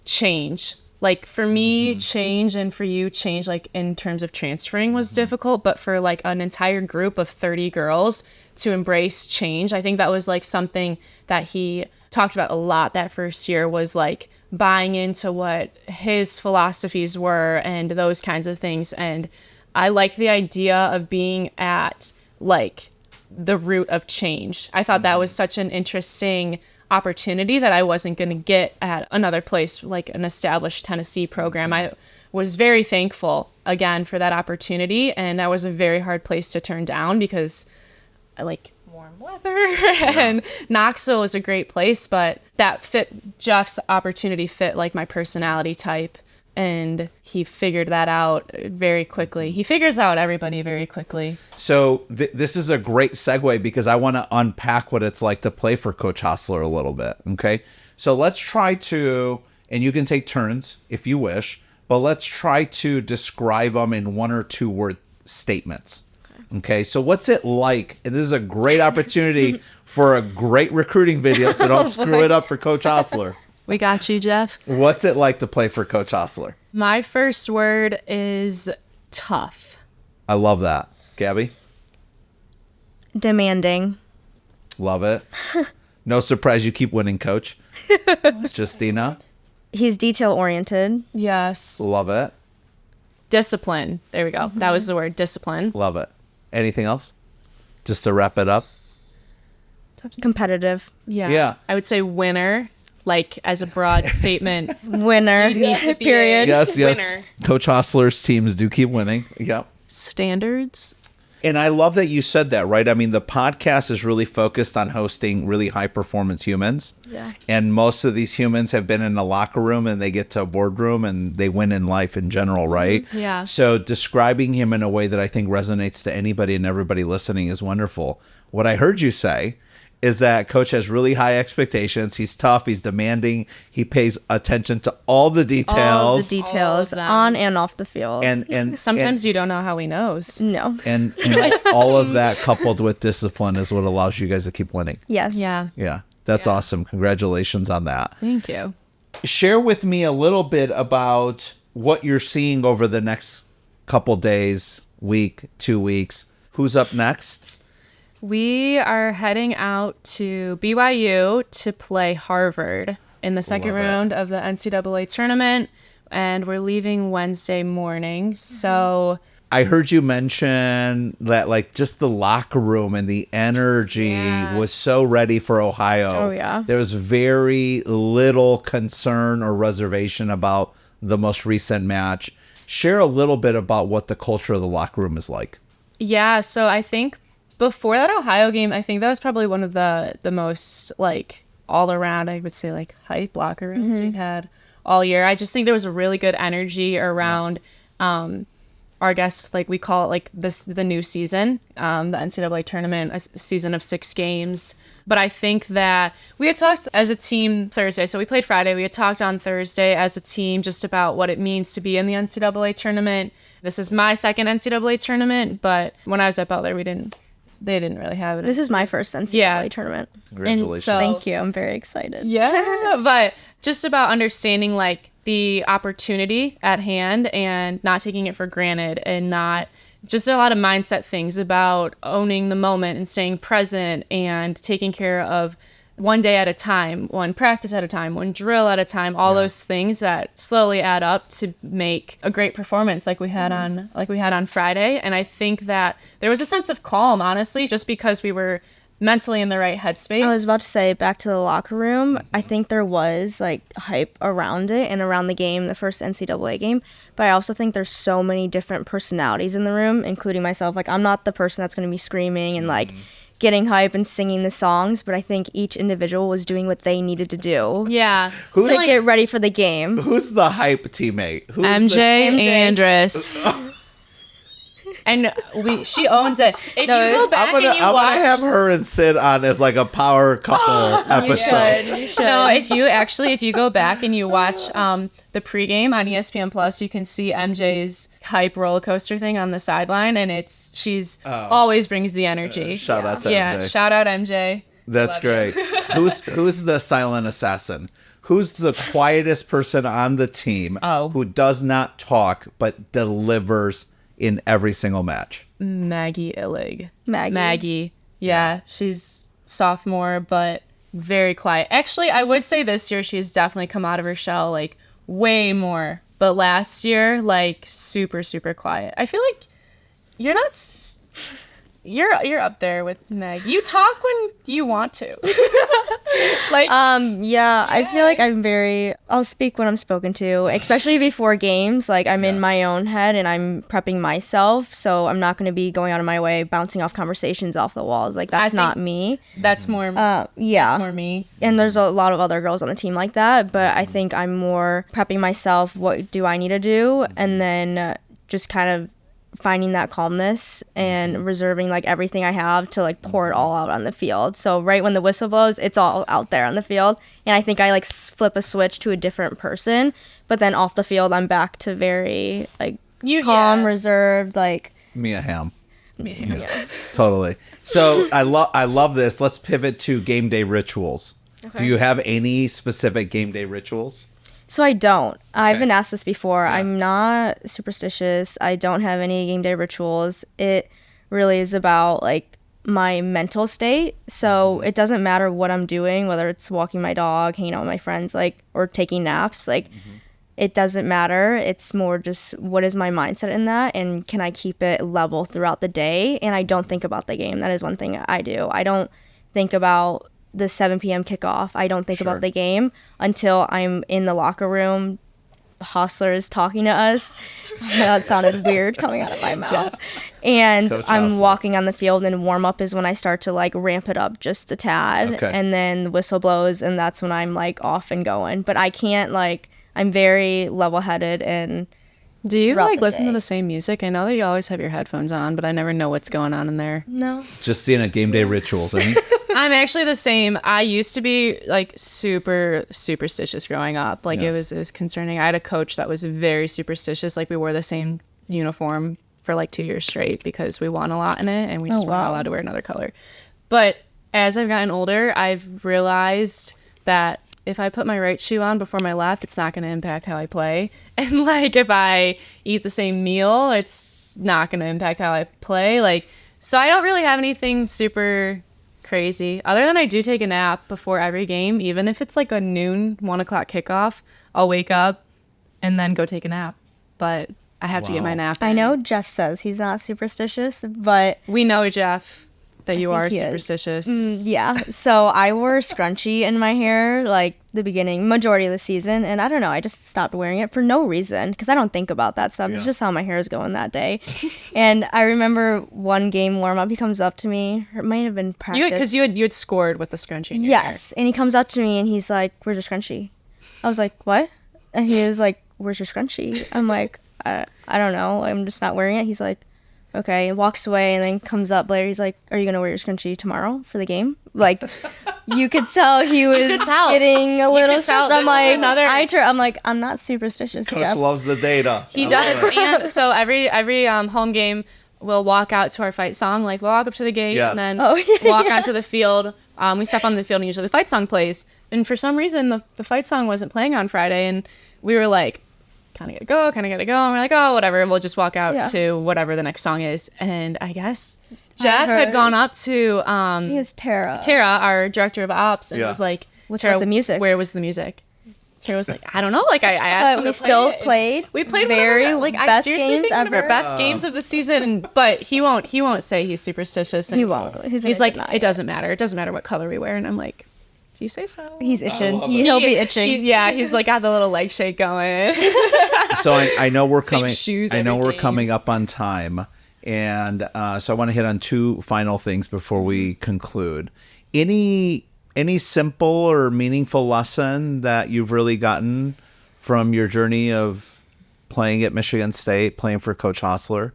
change. Like for me, change, and for you, change, like in terms of transferring was difficult, but for like an entire group of 30 girls to embrace change, I think that was like something that he talked about a lot that first year was like, buying into what his philosophies were and those kinds of things. And I liked the idea of being at like the root of change. I thought that was such an interesting opportunity that I wasn't going to get at another place, like an established Tennessee program. I was very thankful again for that opportunity, and that was a very hard place to turn down because I like warm weather and Knoxville is a great place, but that fit Jeff's opportunity fit like my personality type, and he figured that out very quickly. He figures out everybody very quickly. So this is a great segue because I want to unpack what it's like to play for Coach Hostler a little bit. Okay. So let's try to, and you can take turns if you wish, but let's try to describe them in 1 or 2 word statements. Okay. So what's it like? And this is a great opportunity for a great recruiting video. So don't screw it up for Coach Hostler. We got you, Jeff. What's it like to play for Coach Hostler? My first word is tough. I love that. Gabby? Demanding. Love it. No surprise you keep winning, Coach. Justina? He's detail oriented. Yes. Love it. Discipline. There we go. That was the word, discipline. Love it. Anything else? Just to wrap it up? Competitive. Yeah. I would say winner, like as a broad statement. Winner. You need to be Period. Yes. winner. Coach Hostler's teams do keep winning. Yep. Standards. And I love that you said that, right? I mean, the podcast is really focused on hosting really high performance humans. Yeah. And most of these humans have been in a locker room and they get to a boardroom and they win in life in general, right? Yeah. So describing him in a way that I think resonates to anybody and everybody listening is wonderful. What I heard you say is that Coach has really high expectations. He's tough. He's demanding. He pays attention to all the details. All the details All of them. on and off the field. And Sometimes you don't know how he knows. no. and all of that coupled with discipline is what allows you guys to keep winning. Yes. Yeah. Yeah, that's awesome. Congratulations on that. Thank you. Share with me a little bit about what you're seeing over the next couple days, week, 2 weeks. Who's up next? We are heading out to BYU to play Harvard in the second Love it. round of the NCAA tournament, and we're leaving Wednesday morning. So I heard you mention that like just the locker room and the energy was so ready for Ohio. Oh, yeah. There was very little concern or reservation about the most recent match. Share a little bit about what the culture of the locker room is like. yeah, so I think before that Ohio game, I think that was probably one of the most like all around, I would say, like hype locker rooms we've had all year. I just think there was a really good energy around our guests, like we call it like the new season, the NCAA tournament, a season of 6 games. But I think that we had talked as a team Thursday. So we played Friday. We had talked on Thursday as a team just about what it means to be in the NCAA tournament. This is my second NCAA tournament, but when I was at Butler, they didn't really have it. This is my first NCAA Yeah. tournament. Congratulations. And so, Thank you. I'm very excited. yeah, but just about understanding like the opportunity at hand and not taking it for granted, and not just a lot of mindset things about owning the moment and staying present and taking care of one day at a time, one practice at a time, one drill at a time, all those things that slowly add up to make a great performance like we had on Friday. And I think that there was a sense of calm, honestly, just because we were mentally in the right headspace. I was about to say, back to the locker room, I think there was like hype around it and around the game, the first NCAA game. But I also think there's so many different personalities in the room, including myself. Like, I'm not the person that's going to be screaming and like getting hype and singing the songs, but I think each individual was doing what they needed to do Yeah. Who's to like, get ready for the game. who's the hype teammate? Who's MJ, MJ. Andress. And she owns it. If you go back I'm and you gonna watch, have her and Sid on as like a power couple episode. You should. no, if you go back and you watch the pregame on ESPN Plus, you can see MJ's hype roller coaster thing on the sideline, and she's always brings the energy. Shout out to Yeah, MJ. shout out MJ. That's great. Who's the silent assassin? Who's the quietest person on the team who does not talk but delivers in every single match? Maggie Illig. Maggie. Yeah, she's sophomore, but very quiet. Actually, I would say this year she's definitely come out of her shell like way more. But last year, like super, super quiet. I feel like you're not. You're up there with Meg. You talk when you want to. Yeah, I feel like I'll speak when I'm spoken to, especially before games. Like I'm in my own head and I'm prepping myself, so I'm not going to be going out of my way bouncing off conversations off the walls. Like that's not me. That's more yeah. That's more me. And there's a lot of other girls on the team like that, but I think I'm more prepping myself, what do I need to do, and then just kind of finding that calmness and reserving like everything I have to like pour it all out on the field. So right when the whistle blows, it's all out there on the field. And I think I like flip a switch to a different person, but then off the field, I'm back to very like calm, reserved, like Mia Hamm. Yeah. Totally. So I love this. Let's pivot to game day rituals. Okay. Do you have any specific game day rituals? So I don't. I've been asked this before. Yeah. I'm not superstitious. I don't have any game day rituals. It really is about like my mental state. So it doesn't matter what I'm doing, whether it's walking my dog, hanging out with my friends, like, or taking naps. Like, it doesn't matter. It's more just what is my mindset in that, and can I keep it level throughout the day? And I don't think about the game. That is one thing I do. I don't think about the 7 p.m. kickoff. I don't think about the game until I'm in the locker room. The hustlers talking to us. That sounded weird coming out of my mouth. And Coach I'm Hustler. Walking on the field, and warm up is when I start to like ramp it up just a tad. Okay. And then the whistle blows, and that's when I'm like off and going. But I can't like, I'm very level headed and do you like listen to the same music? I know that you always have your headphones on, but I never know what's going on in there. No. Just seeing a game day rituals. I mean. I'm actually the same. I used to be like super superstitious growing up. Like it was concerning. I had a coach that was very superstitious. Like we wore the same uniform for like 2 years straight because we won a lot in it and we just weren't allowed to wear another color. But as I've gotten older, I've realized that if I put my right shoe on before my left, it's not going to impact how I play. And like if I eat the same meal, it's not going to impact how I play. Like, so I don't really have anything super crazy other than I do take a nap before every game. Even if it's like a noon, 1 o'clock kickoff, I'll wake up and then go take a nap. But I have to get my nap in. I know Jeff says he's not superstitious, but we know, Jeff, that you are superstitious. Yeah. So I wore a scrunchie in my hair like the majority of the season. And I don't know, I just stopped wearing it for no reason because I don't think about that stuff. Yeah. It's just how my hair is going that day. And I remember one game warm up, he comes up to me. It might have been practice. Because you had scored with the scrunchie in your hair. And he comes up to me and he's like, "Where's your scrunchie?" I was like, "What?" And he was like, "Where's your scrunchie?" I'm like, I don't know. I'm just not wearing it. He's like, okay, and walks away and then comes up later. He's like, "Are you going to wear your scrunchie tomorrow for the game?" Like, you could tell he was getting a little stressed. I'm like, I'm not superstitious. Coach Jeff loves the data. He does. And so every home game, we'll walk out to our fight song. Like, we'll walk up to the gate and then walk onto the field. We step on the field and usually the fight song plays. And for some reason, the fight song wasn't playing on Friday. And we were like, kind of gotta go. And we're like, oh, whatever. We'll just walk out to whatever the next song is. And I guess Jeff had gone up to he was Tara, our director of ops, and was like, "What's with the music? Where was the music?" Tara was like, "I don't know." Like I asked him we still played. We played very like best I seriously games think one ever. of our best games of the season. But he won't say he's superstitious. And he won't. He's like, it doesn't matter. It doesn't matter what color we wear. And I'm like, if you say so. He's itching. He'll be itching. He's like got the little leg shake going. So I know we're coming. I know we're coming up on time, and so I want to hit on two final things before we conclude. Any simple or meaningful lesson that you've really gotten from your journey of playing at Michigan State, playing for Coach Hostler?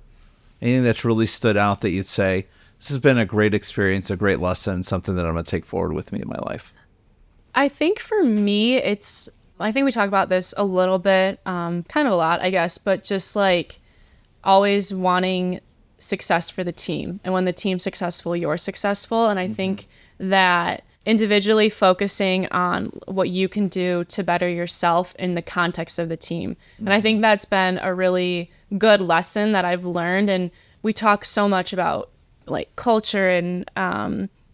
Anything that's really stood out that you'd say, this has been a great experience, a great lesson, something that I'm going to take forward with me in my life? I think for me, I think we talk about this a little bit, kind of a lot, I guess, but just like always wanting success for the team. And when the team's successful, you're successful. And I think that individually focusing on what you can do to better yourself in the context of the team. And I think that's been a really good lesson that I've learned. And we talk so much about like culture and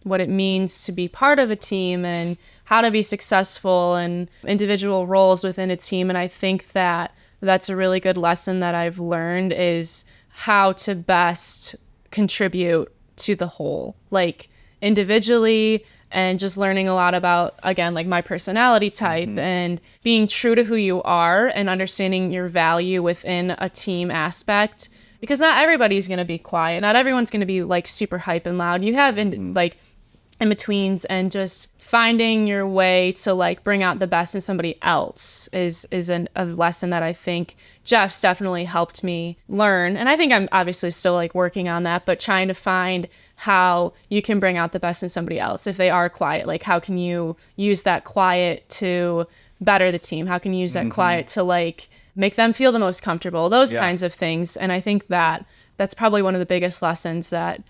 what it means to be part of a team and how to be successful and individual roles within a team. And I think that that's a really good lesson that I've learned, is how to best contribute to the whole, like individually, and just learning a lot about, again, like my personality type and being true to who you are and understanding your value within a team aspect. Because not everybody's going to be quiet. Not everyone's going to be like super hype and loud. You have in-betweens, and just finding your way to like bring out the best in somebody else is a lesson that I think Jeff's definitely helped me learn. And I think I'm obviously still like working on that, but trying to find how you can bring out the best in somebody else if they are quiet. Like, how can you use that quiet to better the team? How can you use that quiet to like make them feel the most comfortable, those kinds of things. And I think that that's probably one of the biggest lessons that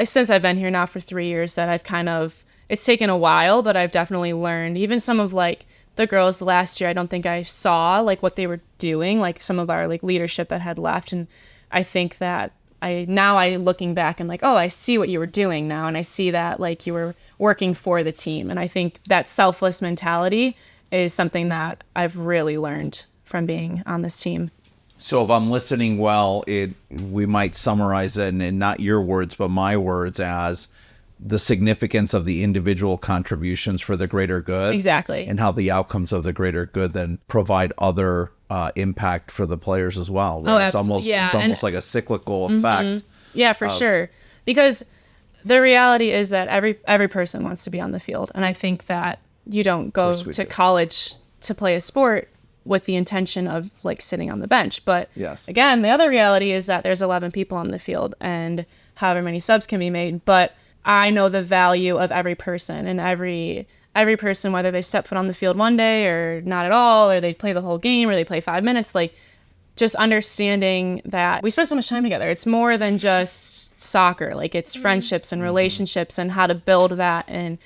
since I've been here now for 3 years, that I've it's taken a while, but I've definitely learned. Even some of like the girls last year, I don't think I saw like what they were doing, like some of our like leadership that had left. And I think that I looking back and like, oh, I see what you were doing now. And I see that like you were working for the team. And I think that selfless mentality is something that I've really learned from being on this team. So if I'm listening well, we might summarize it in not your words, but my words, as the significance of the individual contributions for the greater good. Exactly. And how the outcomes of the greater good then provide other impact for the players as well. Right? Oh, It's almost like a cyclical effect. Yeah, for sure. Because the reality is that every person wants to be on the field. And I think that you don't go to college to play a sport with the intention of like sitting on the bench. But again, the other reality is that there's 11 people on the field and however many subs can be made. But I know the value of every person, and every person, whether they step foot on the field one day or not at all, or they play the whole game or they play 5 minutes, like just understanding that we spend so much time together. It's more than just soccer. Like, it's friendships and relationships and how to build that, and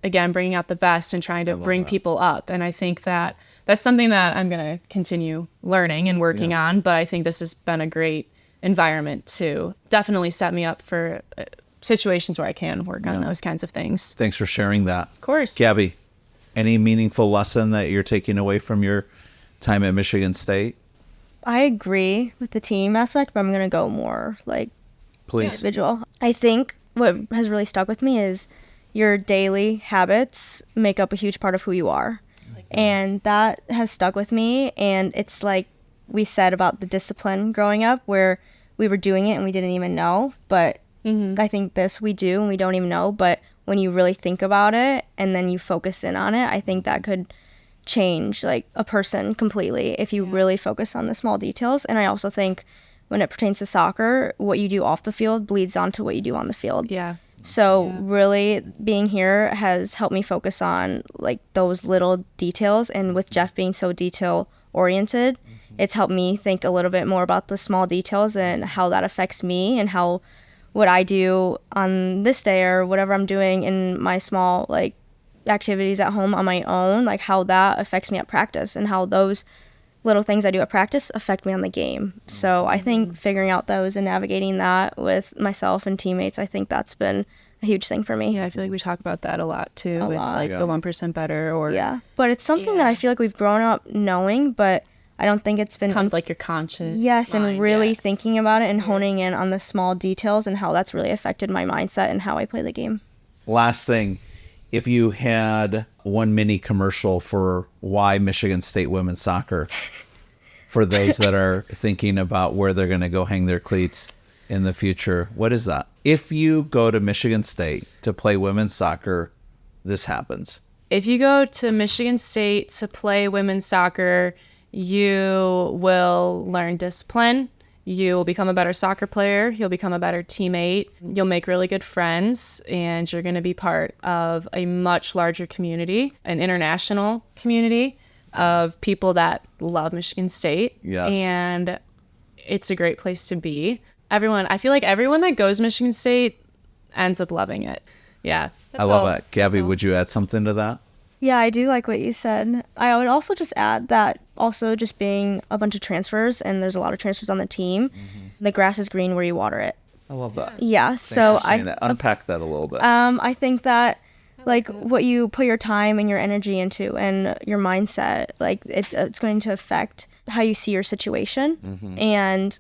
again, bringing out the best and trying to bring people up. And I think that that's something that I'm going to continue learning and working on. But I think this has been a great environment to definitely set me up for situations where I can work on those kinds of things. Thanks for sharing that. Of course. Gabby, any meaningful lesson that you're taking away from your time at Michigan State? I agree with the team aspect, but I'm going to go more like individual. I think what has really stuck with me is your daily habits make up a huge part of who you are. And that has stuck with me. And it's like we said about the discipline growing up, where we were doing it and we didn't even know. But I think this we do and we don't even know. But when you really think about it and then you focus in on it, I think that could change like a person completely if you really focus on the small details. And I also think when it pertains to soccer, what you do off the field bleeds onto what you do on the field. So really being here has helped me focus on like those little details. And with Jeff being so detail oriented, it's helped me think a little bit more about the small details and how that affects me, and how what I do on this day or whatever I'm doing in my small like activities at home on my own, like how that affects me at practice, and how those little things I do at practice affect me on the game. So I think figuring out those and navigating that with myself and teammates, I think that's been a huge thing for me. Yeah, I feel like we talk about that a lot too, with like the 1% better or but it's something that I feel like we've grown up knowing, but I don't think it's been comes like your conscious mind, and really yeah. thinking about it and honing in on the small details and how that's really affected my mindset and how I play the game. Last thing, if you had one mini commercial for why Michigan State women's soccer, for those that are thinking about where they're going to go hang their cleats in the future, what is that? If you go to Michigan State to play women's soccer, this happens. If you go to Michigan State to play women's soccer, you will learn discipline. You will become a better soccer player. You'll become a better teammate. You'll make really good friends, and you're going to be part of a much larger community, an international community of people that love Michigan State. Yes. And it's a great place to be. I feel like everyone that goes to Michigan State ends up loving it. Yeah. I love that. Gabby, would you add something to that? Yeah, I do like what you said. I would also just add that also just being a bunch of transfers, and there's a lot of transfers on the team, the grass is green where you water it. I love that. Yeah, Thanks so for saying that. Unpack that a little bit. I think that like what you put your time and your energy into and your mindset, like it's going to affect how you see your situation. And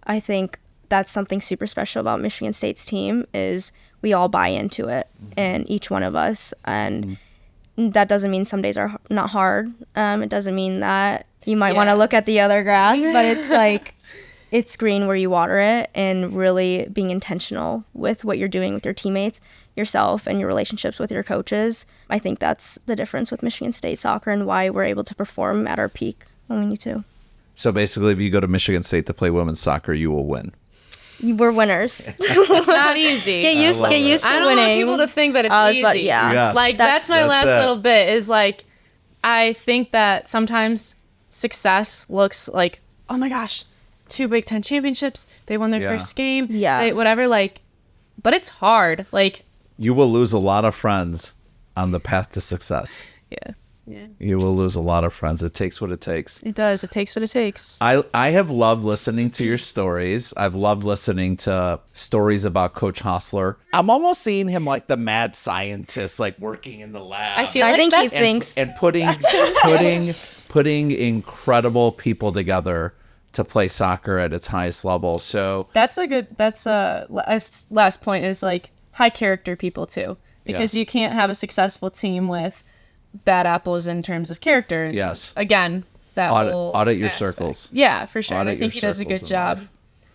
I think that's something super special about Michigan State's team is we all buy into it, and each one of us. And that doesn't mean some days are not hard. It doesn't mean that you might want to look at the other grass, but it's like it's green where you water it, and really being intentional with what you're doing with your teammates, yourself, and your relationships with your coaches. I think that's the difference with Michigan State soccer and why we're able to perform at our peak when we need to. So basically, if you go to Michigan State to play women's soccer, you will win. We're winners. It's not easy. Get used to winning. I don't want people to think that it's easy. Yes. Like that's my last it. little bit is like, I think that sometimes success looks like, oh my gosh, 2 Big 10 championships. They won their first game. Yeah. Whatever. Like, but it's hard. Like, You will lose a lot of friends on the path to success. yeah. You will lose a lot of friends. It takes what it takes. It does. It takes what it takes. I have loved listening to your stories. I've loved listening to stories about Coach Hostler. I'm almost seeing him like the mad scientist, like working in the lab. I feel I like think he that's, thinks and putting incredible people together to play soccer at its highest level. So that's a good, last point is like high character people too, because you can't have a successful team with bad apples in terms of character. Yes. Again, that audit your aspect. circles. Yeah, for sure. Audit I think your he does a circles good in job life.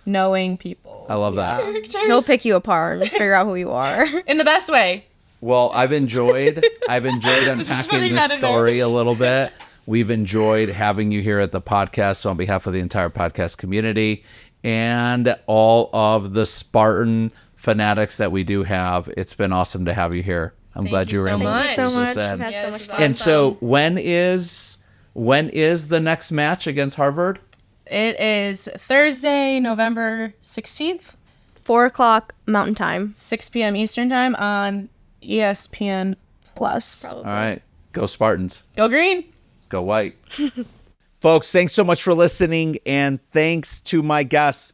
knowing people. I love that. he'll pick you apart and figure out who you are. In the best way. Well, I've enjoyed unpacking putting this that in story a little bit. We've enjoyed having you here at the podcast. So on behalf of the entire podcast community and all of the Spartan fanatics that we do have, it's been awesome to have you here. I'm glad you were able to so squeeze much. this I've in. had so much this is fun. And so when is the next match against Harvard? It is Thursday, November 16th, 4:00 Mountain Time. 6 p.m. Eastern Time on ESPN Plus. All right. Go Spartans. Go green. Go white. Folks, thanks so much for listening. And thanks to my guests,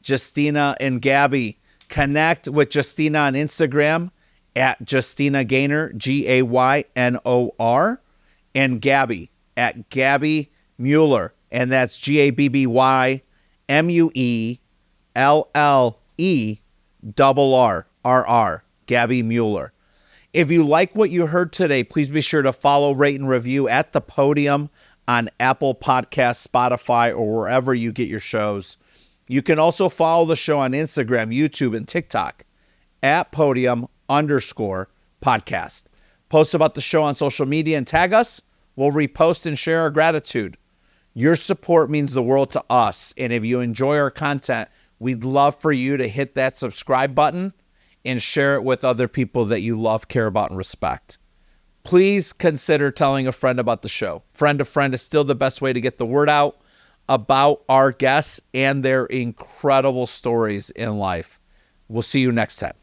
Justina and Gabby. Connect with Justina on Instagram at Justina Gaynor, Gaynor, and Gabby at Gabby Mueller. And that's GabbyMuellerRR, Gabby Mueller. If you like what you heard today, please be sure to follow, rate, and review at the Podium on Apple Podcasts, Spotify, or wherever you get your shows. You can also follow the show on Instagram, YouTube, and TikTok at Podium_podcast. Post about the show on social media and tag us. We'll repost and share our gratitude. Your support means the world to us. And if you enjoy our content, we'd love for you to hit that subscribe button and share it with other people that you love, care about, and respect. Please consider telling a friend about the show. Friend to friend is still the best way to get the word out about our guests and their incredible stories in life. We'll see you next time.